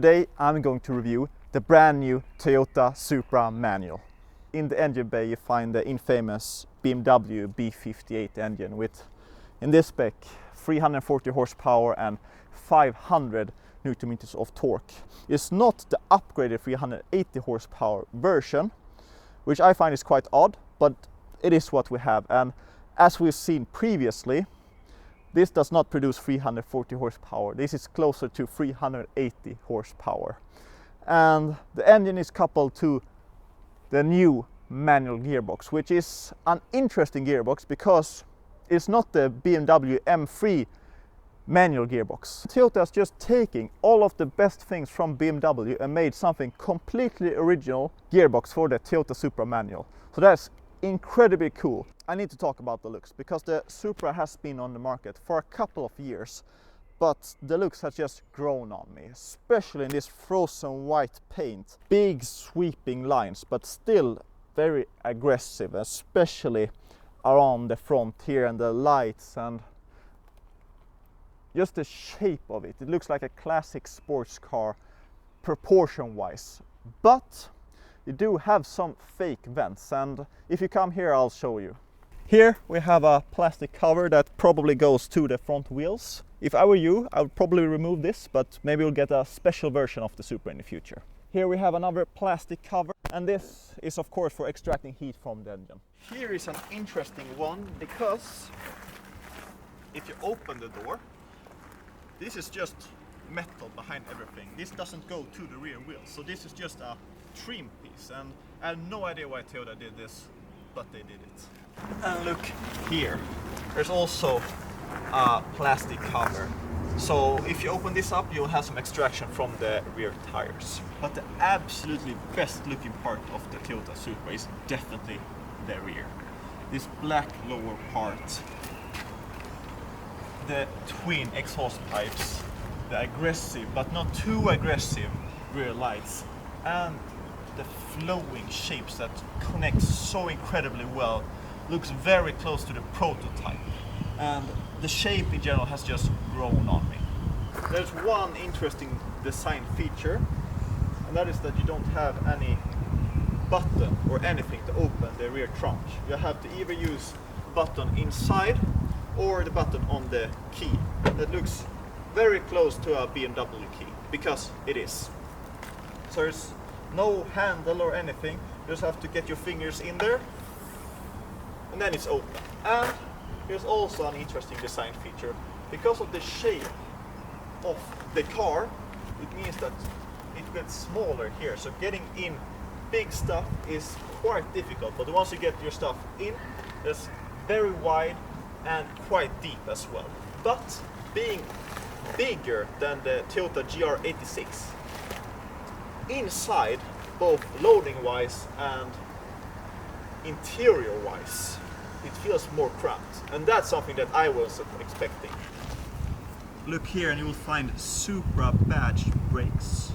Today I'm going to review the brand new Toyota Supra manual. In the engine bay you find the infamous BMW B58 engine with, in this spec, 340 horsepower and 500 Newton meters of torque. It's not the upgraded 380 horsepower version, which I find is quite odd, but it is what we have. And as we've seen previously, this does not produce 340 horsepower. This is closer to 380 horsepower. And the engine is coupled to the new manual gearbox, which is an interesting gearbox because it's not the BMW M3 manual gearbox. Toyota is just taking all of the best things from BMW and made something completely original gearbox for the Toyota Supra manual. So that's incredibly cool. I need to talk about the looks because the Supra has been on the market for a couple of years, but the looks has just grown on me, especially in this frozen white paint. Big sweeping lines, but still very aggressive, especially around the front here and the lights and just the shape of it. It looks like a classic sports car proportion wise, but you do have some fake vents, and if you come here I'll show you. Here we have a plastic cover that probably goes to the front wheels. If I were you, I would probably remove this, but maybe we'll get a special version of the Supra in the future. Here we have another plastic cover, and this is of course for extracting heat from the engine. Here is an interesting one because if you open the door, this is just metal behind everything. This doesn't go to the rear wheels, so this is just a trim piece, and I have no idea why Toyota did this, but they did it. And look here, there's also a plastic cover, so if you open this up you'll have some extraction from the rear tires. But the absolutely best looking part of the Toyota Supra is definitely the rear. This black lower part, the twin exhaust pipes, the aggressive but not too aggressive rear lights, and the flowing shapes that connect so incredibly well. Looks very close to the prototype, and the shape in general has just grown on me. There's one interesting design feature, and that is that you don't have any button or anything to open the rear trunk. You have to either use the button inside or the button on the key. That looks very close to a BMW key, because it is. So there's no handle or anything, you just have to get your fingers in there and then it's open. And here's also an interesting design feature. Because of the shape of the car, it means that it gets smaller here, so getting in big stuff is quite difficult, but once you get your stuff in, it's very wide and quite deep as well. But being bigger than the Toyota GR86, inside, both loading wise and interior wise, it feels more cramped, and that's something that I wasn't expecting. Look here and you will find Supra badge brakes,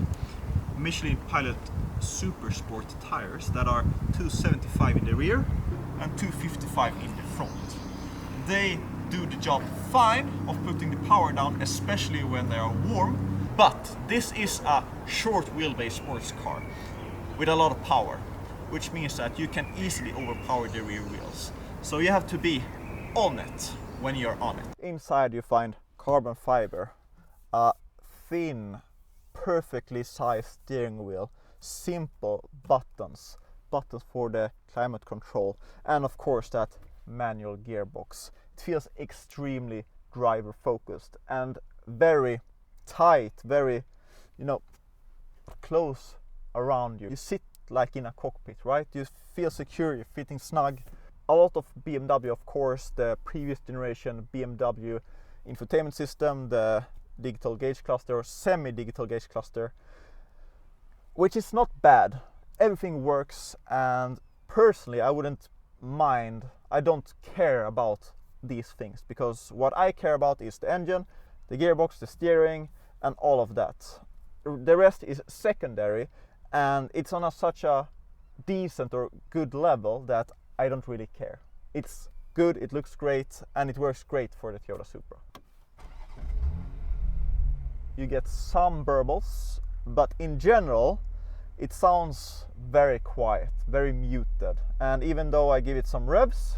Michelin Pilot Super Sport tires that are 275 in the rear and 255 in the front. They do the job fine of putting the power down, especially when they are warm, but this is a short wheelbase sports car with a lot of power, which means that you can easily overpower the rear wheels. So you have to be on it when you're on it. Inside you find carbon fiber, a thin, perfectly sized steering wheel, simple buttons for the climate control, and of course that manual gearbox. It feels extremely driver focused and very tight, very, close around you. You sit like in a cockpit, right? You feel secure, you're fitting snug. A lot of BMW, of course, the previous generation BMW infotainment system, the digital gauge cluster or semi-digital gauge cluster, which is not bad. Everything works, and personally I wouldn't mind, I don't care about these things, because what I care about is the engine, the gearbox, the steering, and all of that. The rest is secondary, and it's on such a decent or good level that I don't really care. It's good, it looks great, and it works great for the Toyota Supra. You get some burbles but in general it sounds very quiet, very muted. And even though I give it some revs,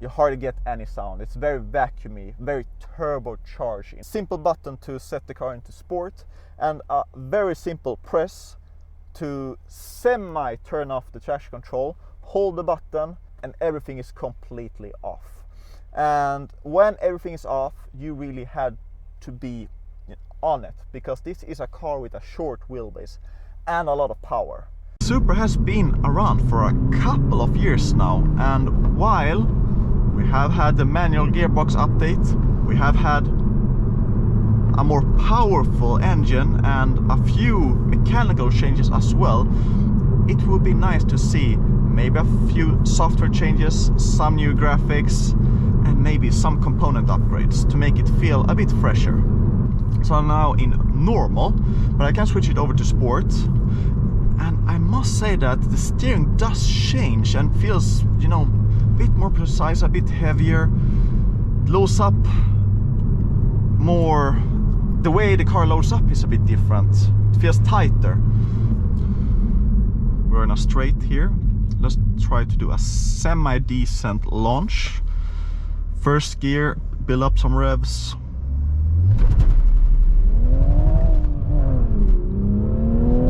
you hardly get any sound. It's very vacuumy, very turbocharged. Simple button to set the car into sport, and a very simple press to semi turn off the traction control. Hold the button and everything is completely off. And when everything is off, you really had to be on it, because this is a car with a short wheelbase and a lot of power. Supra has been around for a couple of years now, and while we have had the manual gearbox update, we have had a more powerful engine and a few mechanical changes as well, it would be nice to see maybe a few software changes, some new graphics, and maybe some component upgrades to make it feel a bit fresher. So I'm now in normal, but I can switch it over to sport. And I must say that the steering does change and feels, you know, a bit more precise, a bit heavier, loads up more. The way the car loads up is a bit different. It feels tighter. We're in a straight here. Let's try to do a semi-decent launch. First gear, build up some revs.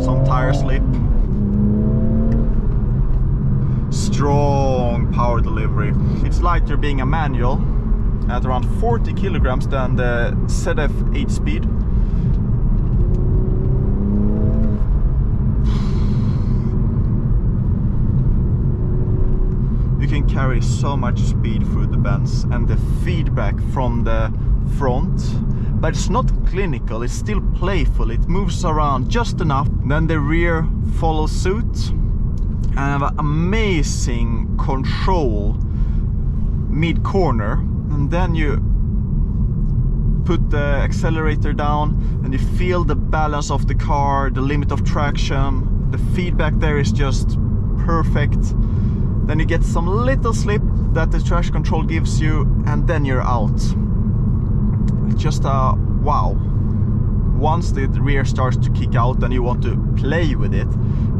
Some tire slip. Strong power delivery. It's lighter being a manual, at around 40 kilograms than the ZF 8-speed. You can carry so much speed through the bends, and the feedback from the front, but it's not clinical, it's still playful. It moves around just enough, then the rear follows suit, and have an amazing control mid-corner, and then you put the accelerator down and you feel the balance of the car, the limit of traction. The feedback there is just perfect. Then you get some little slip that the traction control gives you, and then you're out. Just a wow. Once the rear starts to kick out and you want to play with it,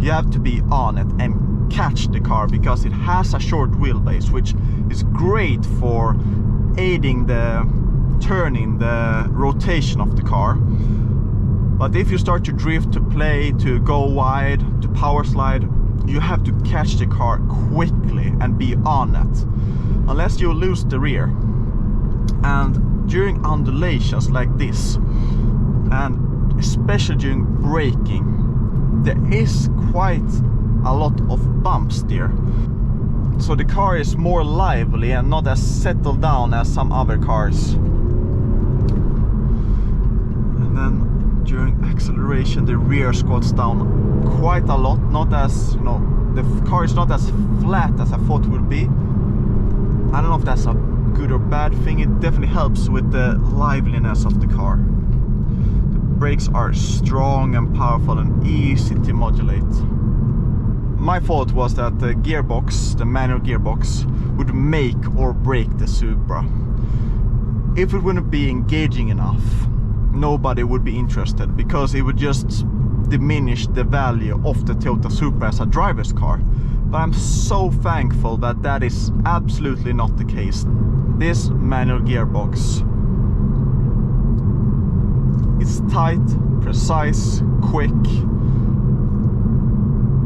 you have to be on it and catch the car, because it has a short wheelbase, which is great for aiding the turning, the rotation of the car. But if you start to drift, to play, to go wide, to power slide, you have to catch the car quickly and be on it, unless you lose the rear. And during undulations like this, and especially during braking, there is quite a lot of bumps there. So the car is more lively and not as settled down as some other cars. And then during acceleration, the rear squats down quite a lot. Not as, you know, the car is not as flat as I thought it would be. I don't know if that's a good or bad thing. It definitely helps with the liveliness of the car. The brakes are strong and powerful and easy to modulate. My thought was that the gearbox, the manual gearbox, would make or break the Supra. If it wouldn't be engaging enough, nobody would be interested, because it would just diminish the value of the Toyota Supra as a driver's car. But I'm so thankful that that is absolutely not the case. This manual gearbox is tight, precise, quick,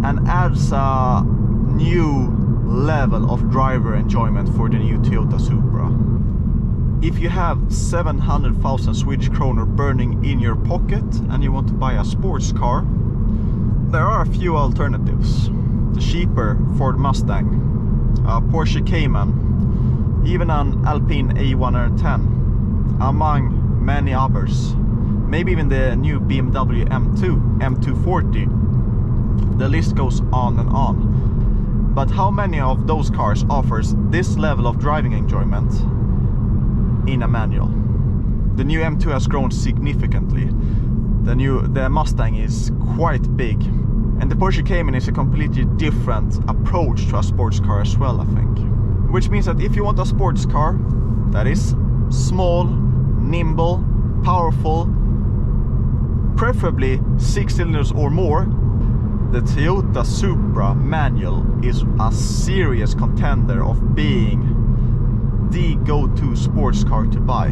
and adds a new level of driver enjoyment for the new Toyota Supra. If you have 700,000 Swedish kronor burning in your pocket and you want to buy a sports car, there are a few alternatives. The cheaper Ford Mustang, a Porsche Cayman, even an Alpine A110, among many others. Maybe even the new BMW M2, M240. The list goes on and on. But how many of those cars offers this level of driving enjoyment in a manual? The new M2 has grown significantly. The Mustang is quite big. And the Porsche Cayman is a completely different approach to a sports car as well, I think. Which means that if you want a sports car that is small, nimble, powerful, preferably 6 cylinders or more, the Toyota Supra manual is a serious contender of being the go-to sports car to buy.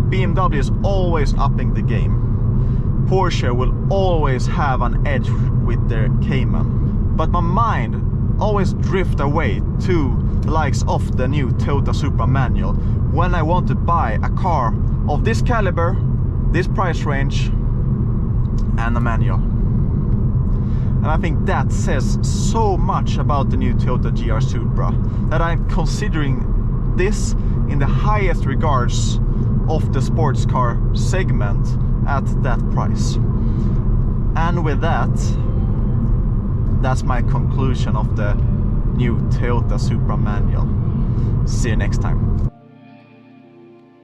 BMW is always upping the game. Porsche will always have an edge with their Cayman. But my mind always drifts away to the likes of the new Toyota Supra manual when I want to buy a car of this caliber, this price range, and a manual. And I think that says so much about the new Toyota GR Supra that I'm considering this in the highest regards of the sports car segment at that price. And with that, that's my conclusion of the new Toyota Supra manual. See you next time.